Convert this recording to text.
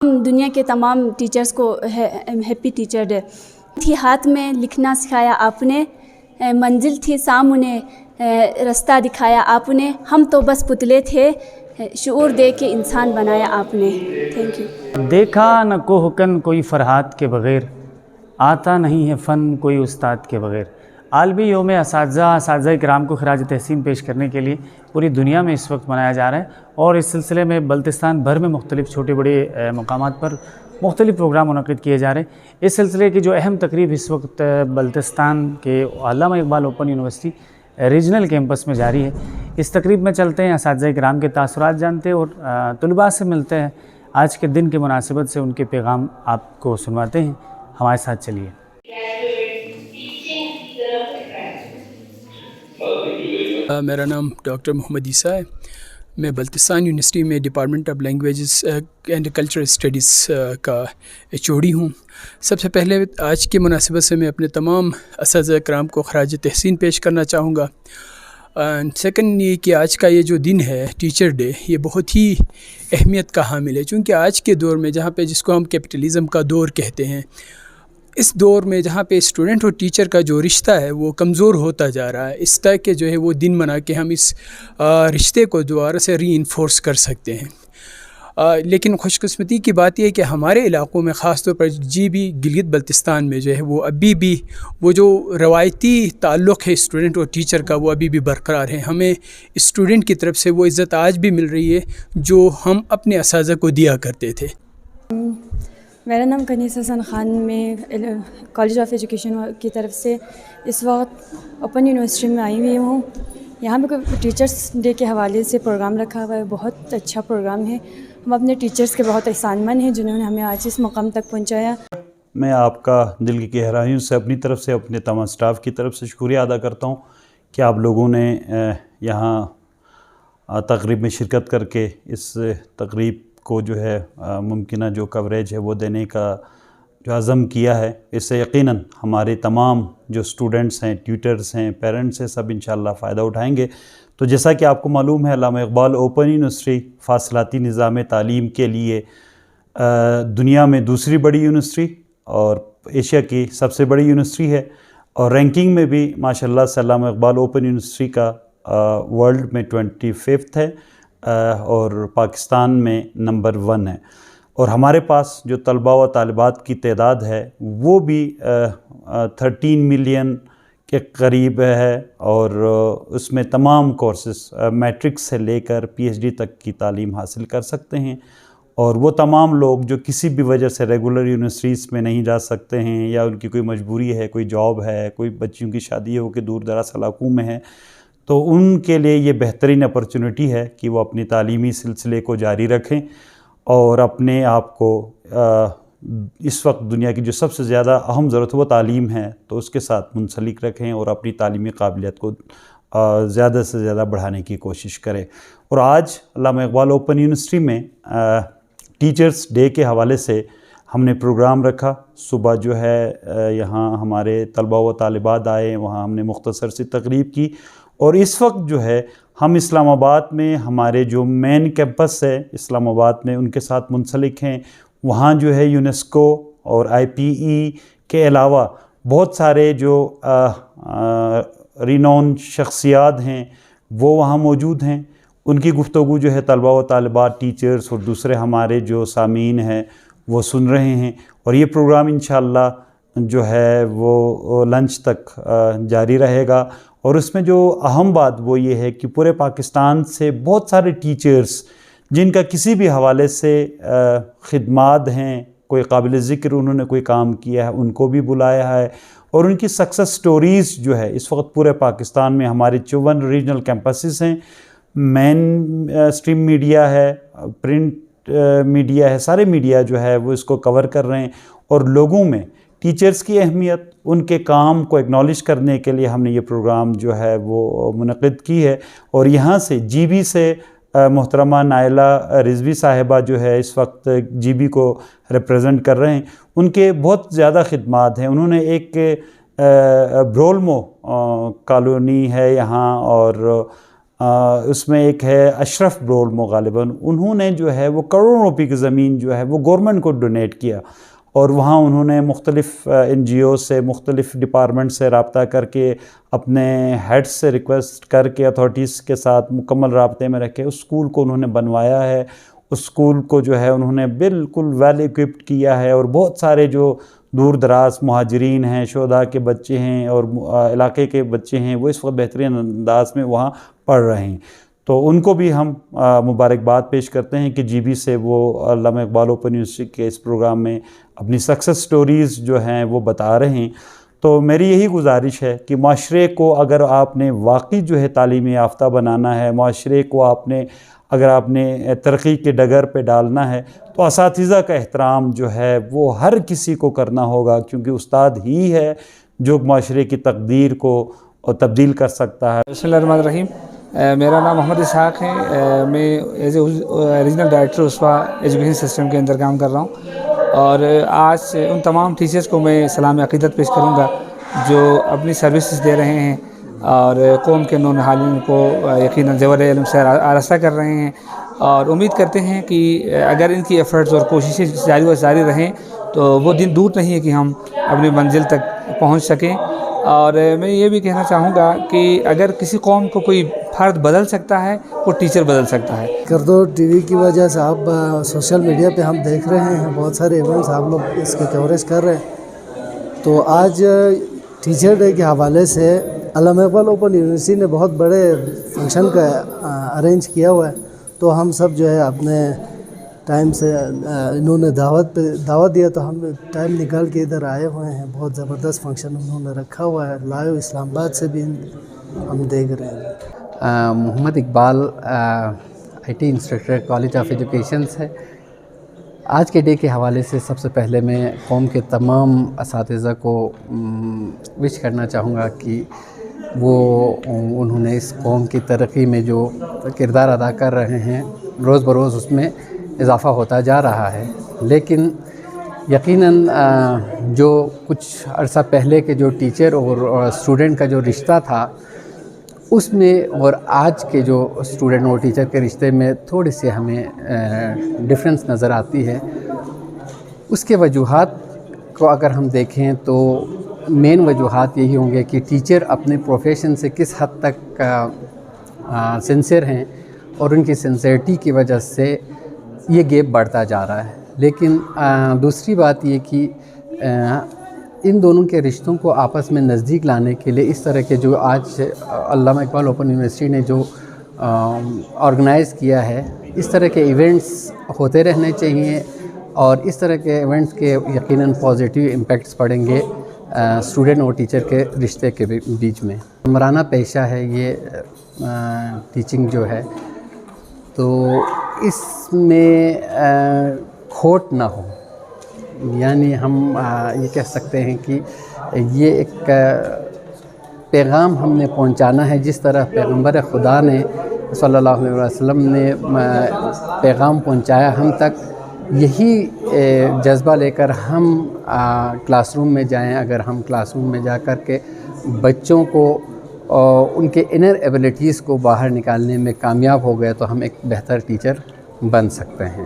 دنیا کے تمام ٹیچرز کو ہیپی ٹیچر ڈے۔ تھی ہاتھ میں لکھنا سکھایا آپ نے، منزل تھی سامنے رستہ دکھایا آپ نے، ہم تو بس پتلے تھے شعور دے کے انسان بنایا آپ نے۔ Thank you. دیکھا نہ کوہکن کوئی فرحات کے بغیر، آتا نہیں ہے فن کوئی استاد کے بغیر۔ عالمی یوم اساتذہ کرام کو خراج تحسین پیش کرنے کے لیے پوری دنیا میں اس وقت منایا جا رہا ہے، اور اس سلسلے میں بلتستان بھر میں مختلف چھوٹے بڑے مقامات پر مختلف پروگرام منعقد کیے جا رہے ہیں۔ اس سلسلے کی جو اہم تقریب اس وقت بلتستان کے Allama Iqbal open university regional campus میں جاری ہے۔ اس تقریب میں چلتے ہیں، اساتذہ کرام کے تاثرات جانتے ہیں اور طلباء سے ملتے ہیں، آج کے دن کے مناسبت سے ان کے پیغام آپ کو سنواتے ہیں۔ ہمارے ساتھ چلیے۔ میرا نام ڈاکٹر محمد عیسیٰ ہے۔ میں بلتستان یونیورسٹی میں department of languages and cultural studies کا ایچ-او-ڈی ہوں۔ سب سے پہلے آج کی مناسبت سے میں اپنے تمام اساتذہ کرام کو خراج تحسین پیش کرنا چاہوں گا۔ سیکنڈ یہ کہ آج کا یہ جو دن ہے ٹیچر ڈے، یہ بہت ہی اہمیت کا حامل ہے، چونکہ آج کے دور میں جہاں پہ جس کو ہم کیپٹلزم کا دور کہتے ہیں، اس دور میں جہاں پہ اسٹوڈنٹ اور ٹیچر کا جو رشتہ ہے وہ کمزور ہوتا جا رہا ہے، اس طرح کے جو ہے وہ دن منا کے ہم اس رشتے کو دوبارہ سے ری انفورس کر سکتے ہیں۔ لیکن خوش قسمتی کی بات یہ ہے کہ ہمارے علاقوں میں خاص طور پر گلگت بلتستان میں جو ہے وہ ابھی بھی وہ جو روایتی تعلق ہے اسٹوڈنٹ اور ٹیچر کا وہ ابھی بھی برقرار ہے۔ ہمیں اسٹوڈنٹ کی طرف سے وہ عزت آج بھی مل رہی ہے جو ہم اپنے اساتذہ کو دیا کرتے تھے۔ میرا نام کنیز حسن خان، میں کالج آف ایجوکیشن کی طرف سے اس وقت اوپن یونیورسٹی میں آئی ہوئی ہوں۔ یہاں پہ ٹیچرس ڈے کے حوالے سے پروگرام رکھا ہوا ہے، بہت اچھا پروگرام ہے۔ ہم اپنے ٹیچرس کے بہت احسان مند ہیں جنہوں نے ہمیں آج اس مقام تک پہنچایا۔ میں آپ کا دل کی گہرائیوں سے اپنی طرف سے، اپنے تمام اسٹاف کی طرف سے شکریہ ادا کرتا ہوں کہ آپ لوگوں نے یہاں تقریب میں شرکت کر کے اس تقریب کو جو ہے ممکنہ جو کوریج ہے وہ دینے کا جو عزم کیا ہے۔ اس سے یقیناً ہمارے تمام جو اسٹوڈنٹس ہیں، ٹیوٹرز ہیں، پیرنٹس ہیں، سب انشاءاللہ فائدہ اٹھائیں گے۔ تو جیسا کہ آپ کو معلوم ہے، علامہ اقبال اوپن یونیورسٹی فاصلاتی نظام تعلیم کے لیے دنیا میں دوسری بڑی یونیورسٹی اور ایشیا کی سب سے بڑی یونیورسٹی ہے، اور رینکنگ میں بھی ماشاءاللہ سے علامہ اقبال اوپن یونیورسٹی کا ورلڈ میں 25 ہے اور پاکستان میں نمبر 1 ہے۔ اور ہمارے پاس جو طلباء و طالبات کی تعداد ہے وہ بھی 13 ملین کے قریب ہے، اور اس میں تمام کورسز میٹرک سے لے کر پی ایچ ڈی تک کی تعلیم حاصل کر سکتے ہیں۔ اور وہ تمام لوگ جو کسی بھی وجہ سے ریگولر یونیورسٹیز میں نہیں جا سکتے ہیں، یا ان کی کوئی مجبوری ہے، کوئی جاب ہے، کوئی بچیوں کی شادی ہے وہ کہ دور دراز علاقوں میں ہے، تو ان کے لیے یہ بہترین اپرچونٹی ہے کہ وہ اپنی تعلیمی سلسلے کو جاری رکھیں اور اپنے آپ کو اس وقت دنیا کی جو سب سے زیادہ اہم ضرورت ہے وہ تعلیم ہے، تو اس کے ساتھ منسلک رکھیں اور اپنی تعلیمی قابلیت کو زیادہ سے زیادہ بڑھانے کی کوشش کریں۔ اور آج علامہ اقبال اوپن یونیورسٹی میں ٹیچرز ڈے کے حوالے سے ہم نے پروگرام رکھا۔ صبح جو ہے یہاں ہمارے طلباء و طالبات آئے، وہاں ہم نے مختصر سی تقریب کی، اور اس وقت جو ہے ہم اسلام آباد میں ہمارے جو مین کیمپس ہے اسلام آباد میں ان کے ساتھ منسلک ہیں۔ وہاں جو ہے یونیسکو اور آئی پی ای کے علاوہ بہت سارے جو رینون شخصیات ہیں وہ وہاں موجود ہیں۔ ان کی گفتگو جو ہے طلباء و طالبات، ٹیچرز اور دوسرے ہمارے جو سامعین ہیں وہ سن رہے ہیں، اور یہ پروگرام انشاءاللہ جو ہے وہ لنچ تک جاری رہے گا۔ اور اس میں جو اہم بات وہ یہ ہے کہ پورے پاکستان سے بہت سارے ٹیچرز جن کا کسی بھی حوالے سے خدمات ہیں، کوئی قابل ذکر انہوں نے کوئی کام کیا ہے، ان کو بھی بلایا ہے، اور ان کی سکسس سٹوریز جو ہے اس وقت پورے پاکستان میں ہمارے 54 ریجنل کیمپسز ہیں، مین اسٹریم میڈیا ہے، پرنٹ میڈیا ہے، سارے میڈیا جو ہے وہ اس کو کور کر رہے ہیں، اور لوگوں میں ٹیچرز کی اہمیت، ان کے کام کو اکنالج کرنے کے لیے ہم نے یہ پروگرام جو ہے وہ منعقد کی ہے۔ اور یہاں سے جی بی سے محترمہ نائلہ رضوی صاحبہ جو ہے اس وقت جی بی کو ریپریزنٹ کر رہے ہیں، ان کے بہت زیادہ خدمات ہیں۔ انہوں نے ایک برولمو کالونی ہے یہاں، اور اس میں ایک ہے اشرف برولمو غالباً، انہوں نے جو ہے وہ کروڑوں روپے کی زمین جو ہے وہ گورنمنٹ کو ڈونیٹ کیا، اور وہاں انہوں نے مختلف NGO سے، مختلف ڈپارٹمنٹ سے رابطہ کر کے، اپنے ہیڈ سے ریکویسٹ کر کے، اتھارٹیز کے ساتھ مکمل رابطے میں رکھے اس اسکول کو انہوں نے بنوایا ہے۔ اس اسکول کو جو ہے انہوں نے بالکل ویل ایکوپڈ کیا ہے، اور بہت سارے جو دور دراز مہاجرین ہیں، شہداء کے بچے ہیں اور علاقے کے بچے ہیں، وہ اس وقت بہترین انداز میں وہاں پڑھ رہے ہیں۔ تو ان کو بھی ہم مبارکباد پیش کرتے ہیں کہ GB سے وہ علامہ اقبال اوپن یونیورسٹی کے اس پروگرام میں اپنی سکسیس سٹوریز جو ہیں وہ بتا رہے ہیں۔ تو میری یہی گزارش ہے کہ معاشرے کو اگر آپ نے واقعی جو ہے تعلیم یافتہ بنانا ہے، معاشرے کو اگر آپ نے ترقی کے ڈگر پہ ڈالنا ہے، تو اساتذہ کا احترام جو ہے وہ ہر کسی کو کرنا ہوگا، کیونکہ استاد ہی ہے جو معاشرے کی تقدیر کو تبدیل کر سکتا ہے۔ بسم اللہ الرحمن الرحیم۔ میرا نام محمد اسحاق ہے، میں ایز اے ریجنل ڈائریکٹر اسوا ایجوکیشن سسٹم کے اندر کام کر رہا ہوں، اور آج ان تمام ٹیچرز کو میں سلام عقیدت پیش کروں گا جو اپنی سروسز دے رہے ہیں اور قوم کے نونہالین کو یقیناً زیور علم سے آراستہ کر رہے ہیں، اور امید کرتے ہیں کہ اگر ان کی ایفرٹس اور کوششیں جاری رہیں تو وہ دن دور نہیں ہے کہ ہم اپنی منزل تک پہنچ سکیں۔ اور میں یہ بھی کہنا چاہوں گا کہ اگر کسی قوم کو کوئی فرد بدل سکتا ہے، وہ ٹیچر بدل سکتا ہے۔ کردو ٹی وی کی وجہ سے آپ سوشل میڈیا پہ ہم دیکھ رہے ہیں بہت سارے ایونٹس آپ لوگ اس کے کوریج کر رہے ہیں، تو آج ٹیچر ڈے کے حوالے سے علامہ اقبال اوپن یونیورسٹی نے بہت بڑے فنکشن کا ارینج کیا ہوا ہے، تو ہم سب جو ہے اپنے ٹائم سے انہوں نے دعوت دیا تو ہم ٹائم نکال کے ادھر آئے ہوئے ہیں۔ بہت زبردست فنکشن انہوں نے رکھا ہوا ہے، لائیو اسلام آباد سے بھی ہم دیکھ رہے ہیں۔ Muhammad Iqbal IT instructor college of education سے آج کے ڈے کے حوالے سے سب سے پہلے میں قوم کے تمام اساتذہ کو وش کرنا چاہوں گا کہ وہ انہوں نے اس قوم کی ترقی میں جو کردار ادا کر رہے ہیں، روز بروز اس میں اضافہ ہوتا جا رہا ہے، لیکن یقیناً جو کچھ عرصہ پہلے کے جو ٹیچر اور اسٹوڈنٹ کا جو رشتہ تھا، اس میں اور آج کے جو اسٹوڈنٹ اور ٹیچر کے رشتے میں تھوڑی سی ہمیں ڈفرینس نظر آتی ہے۔ اس کے وجوہات کو اگر ہم دیکھیں تو مین وجوہات یہی ہوں گے کہ ٹیچر اپنے پروفیشن سے کس حد تک سنسیئر ہیں، اور ان کی سنسیئرٹی کی وجہ سے یہ گیپ بڑھتا جا رہا ہے۔ لیکن دوسری بات یہ کہ ان دونوں کے رشتوں کو آپس میں نزدیک لانے کے لیے اس طرح کے جو آج علامہ اقبال اوپن یونیورسٹی نے جو آرگنائز کیا ہے، اس طرح کے ایونٹس ہوتے رہنے چاہیے، اور اس طرح کے ایونٹس کے یقیناً پازیٹیو امپیکٹس پڑیں گے اسٹوڈنٹ اور ٹیچر کے رشتے کے بیچ میں۔ ہمرانہ پیشہ ہے یہ ٹیچنگ جو ہے، تو اس میں کھوٹ نہ ہو، یعنی ہم یہ کہہ سکتے ہیں کہ یہ ایک پیغام ہم نے پہنچانا ہے، جس طرح پیغمبر خدا نے صلی اللہ علیہ وسلم نے پیغام پہنچایا ہم تک، یہی جذبہ لے کر ہم کلاس روم میں جائیں۔ اگر ہم کلاس روم میں جا کر کے بچوں کو ان کے انر ایبلٹیز کو باہر نکالنے میں کامیاب ہو گئے تو ہم ایک بہتر ٹیچر بن سکتے ہیں۔